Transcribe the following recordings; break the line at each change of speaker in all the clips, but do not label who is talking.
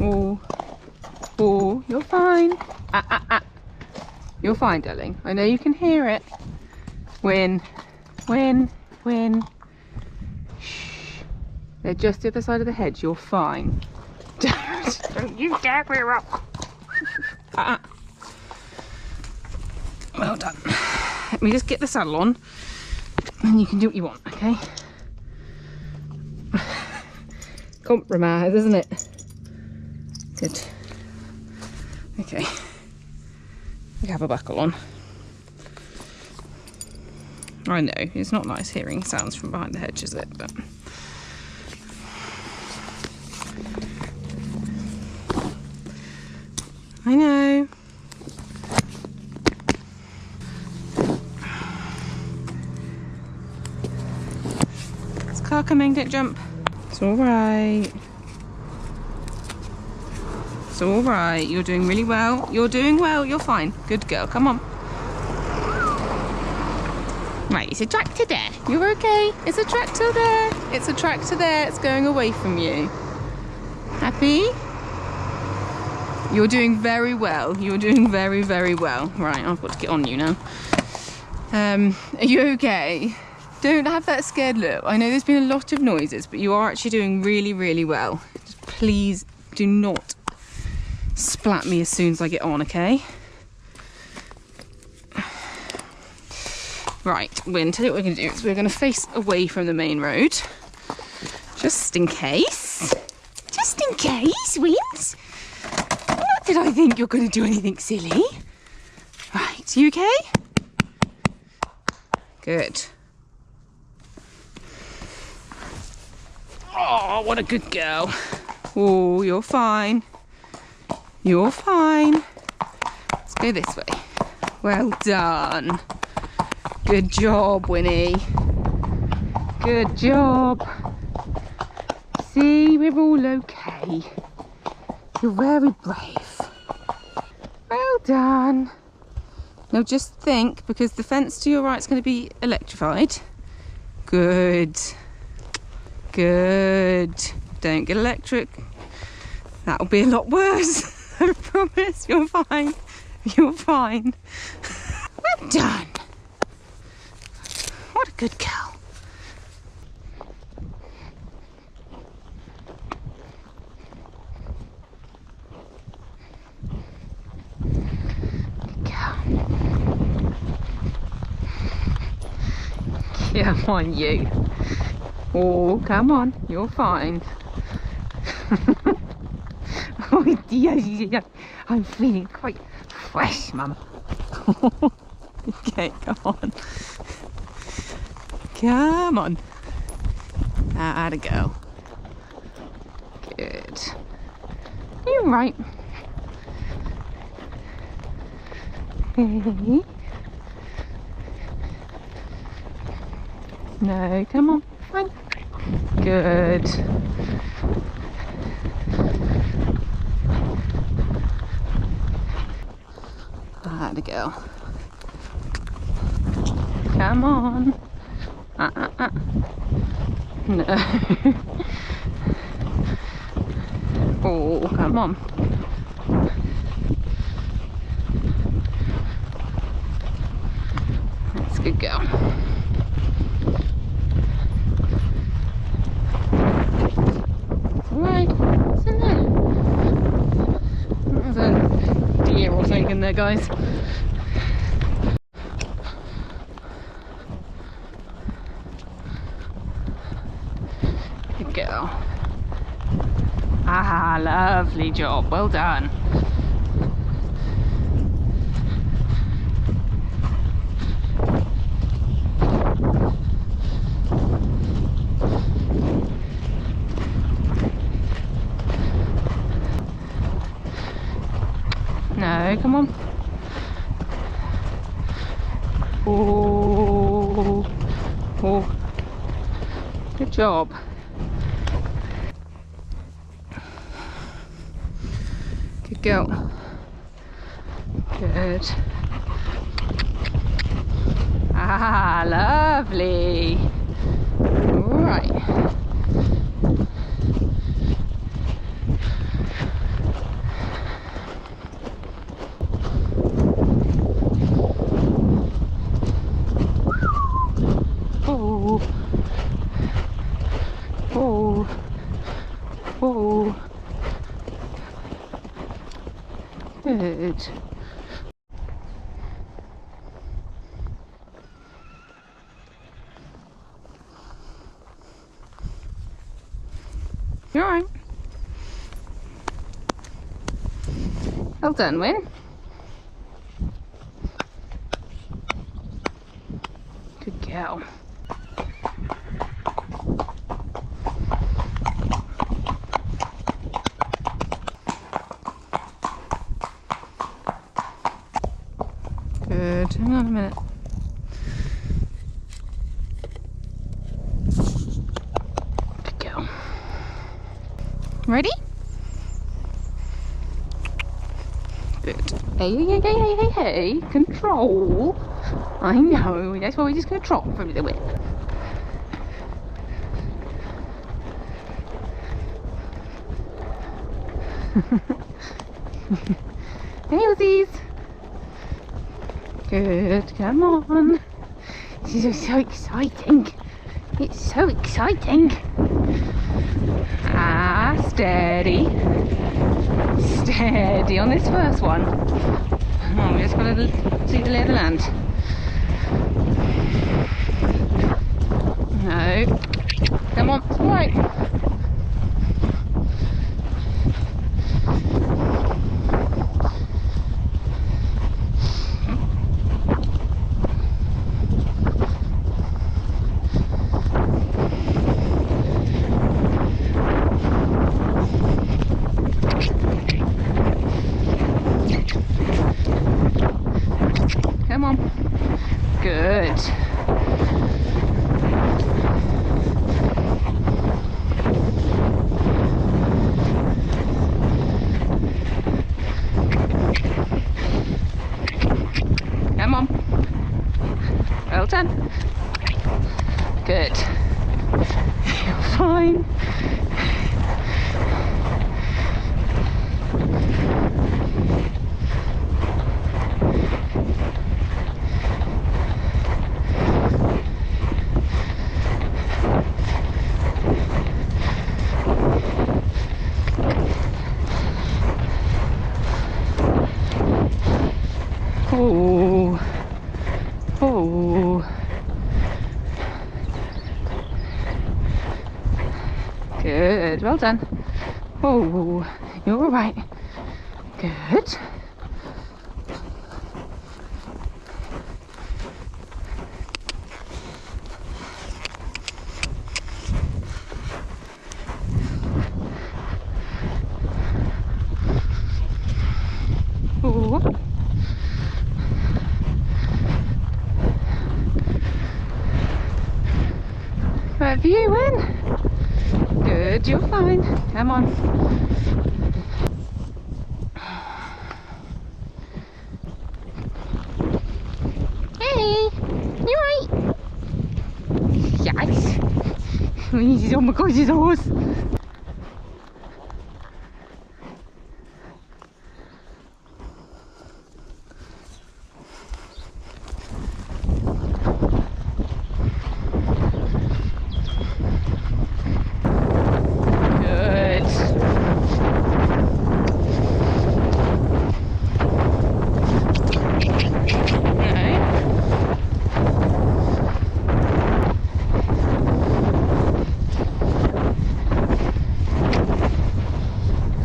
Oh, oh, you're fine. You're fine, darling. I know you can hear it. Win. Shh. They're just the other side of the hedge. You're fine. Don't you dare rear up. Well done. Let me just get the saddle on and you can do what you want, okay? Compromise, isn't it? Good. Okay. We have a buckle on. I know, it's not nice hearing sounds from behind the hedge, is it? But I know. It's car coming, don't jump. It's alright. It's alright, you're doing really well. You're doing well, you're fine. Good girl, come on. Right, it's a tractor there. You're okay. It's a tractor there. It's a tractor there. It's going away from you. Happy? You're doing very well. You're doing very, very well. Right, I've got to get on you now. Are you okay? Don't have that scared look. I know there's been a lot of noises, but you are actually doing really, really well. Just please do not splat me as soon as I get on, okay? Right, Win, tell you what we're going to do is we're going to face away from the main road. Just in case. Just in case, Wins. Not that I think you're going to do anything silly. Right, you okay? Good. Oh, what a good girl. Oh, you're fine. You're fine. Let's go this way. Well done. Good job, Winnie. Good job. See, we're all okay. You're very brave. Well done. Now just think, because the fence to your right is going to be electrified. Good. Good. Don't get electric. That'll be a lot worse. I promise. You're fine. You're fine. Well done. What a good girl. Good girl. Come on, you. Oh, come on. You're fine. Oh dear, I'm feeling quite fresh, Mum. Okay, come on. Come on. Atta girl. Good. You're right. Hey. No, come on. Fine. Good. Atta girl. Come on. No. Oh, come on. That's a good girl. It's alright. It's in there. There's a deer or something in there, guys. Girl. Ah, lovely job. Well done. No, come on. Oh, oh. Good job. Good girl. Good. Ah, lovely. All right. Whoa. Whoa. Whoa. Good. You're alright. Well done, Win. Good girl. Good. Hang on a minute. Good girl. Ready? Good. Hey. Control. I know. That's why we're just going to trot for a little bit. Hey, Aussies. Good. Come on. This is so exciting. It's so exciting. Ah, steady. Steady on this first one. Oh, we just got to see the lay of the land. No. Come on, it's alright. Come on. Good. Come on. Well done. Good. You're fine. Oh. Oh. Good, well done. Oh, you're all right. Good. Oh. Right view, Win. Good, you're fine. Come on. Hey, you right? Yes. Oh my gosh, he's a horse.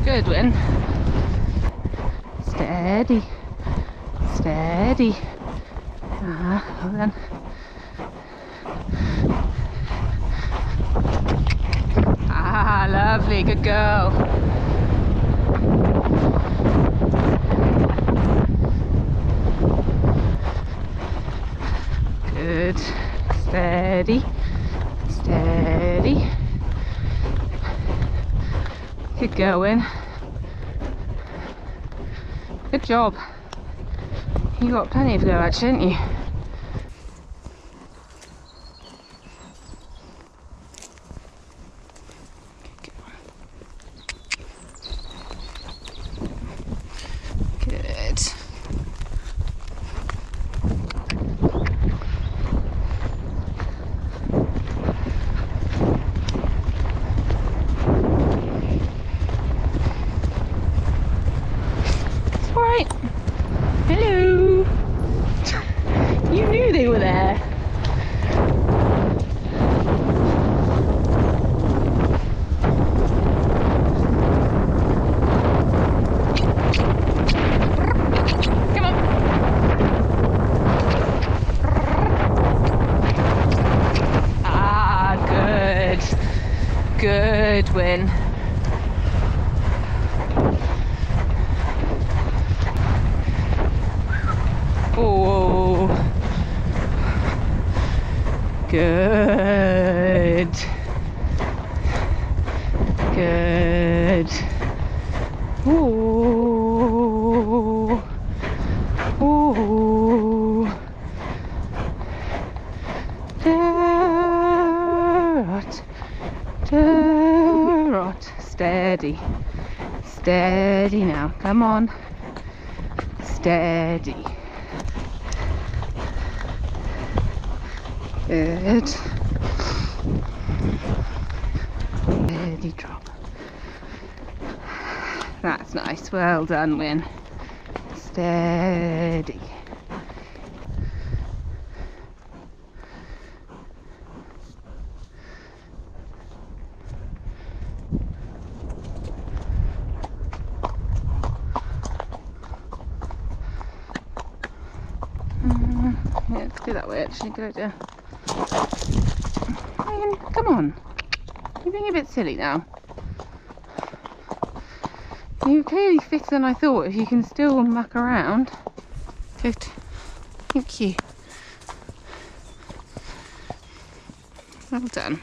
Good, Win. Steady. Steady. Hold on. Ah, lovely. Good girl. Good. Steady. Steady. Good girl, Win. Good job. You got plenty of go actually, didn't you? Good. Good, Win. Oh, good. Good. Ooh. Ooh. Derot. Derot. Steady. Steady now. Come on. Steady. Good. Steady drop. That's nice. Well done, Win. Steady. Yeah, let's go that way actually. Good idea. Ryan, come on. You're being a bit silly now. You're clearly fitter than I thought if you can still muck around. Good. Thank you. Well done.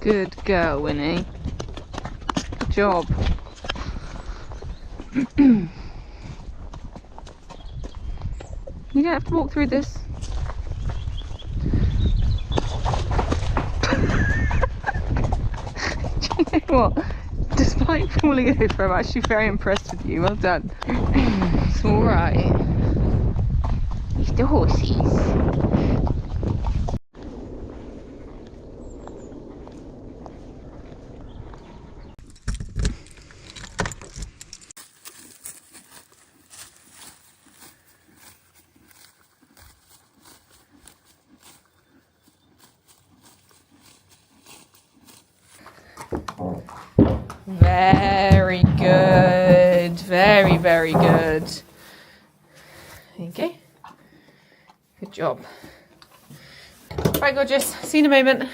Good girl, Winnie. Good job. You don't have to walk through this. Do you know what? Despite falling over, I'm actually very impressed with you. Well done. It's alright. It's the horses. Very good. Very, very good. There you go. Good job. Right, gorgeous. See you in a moment.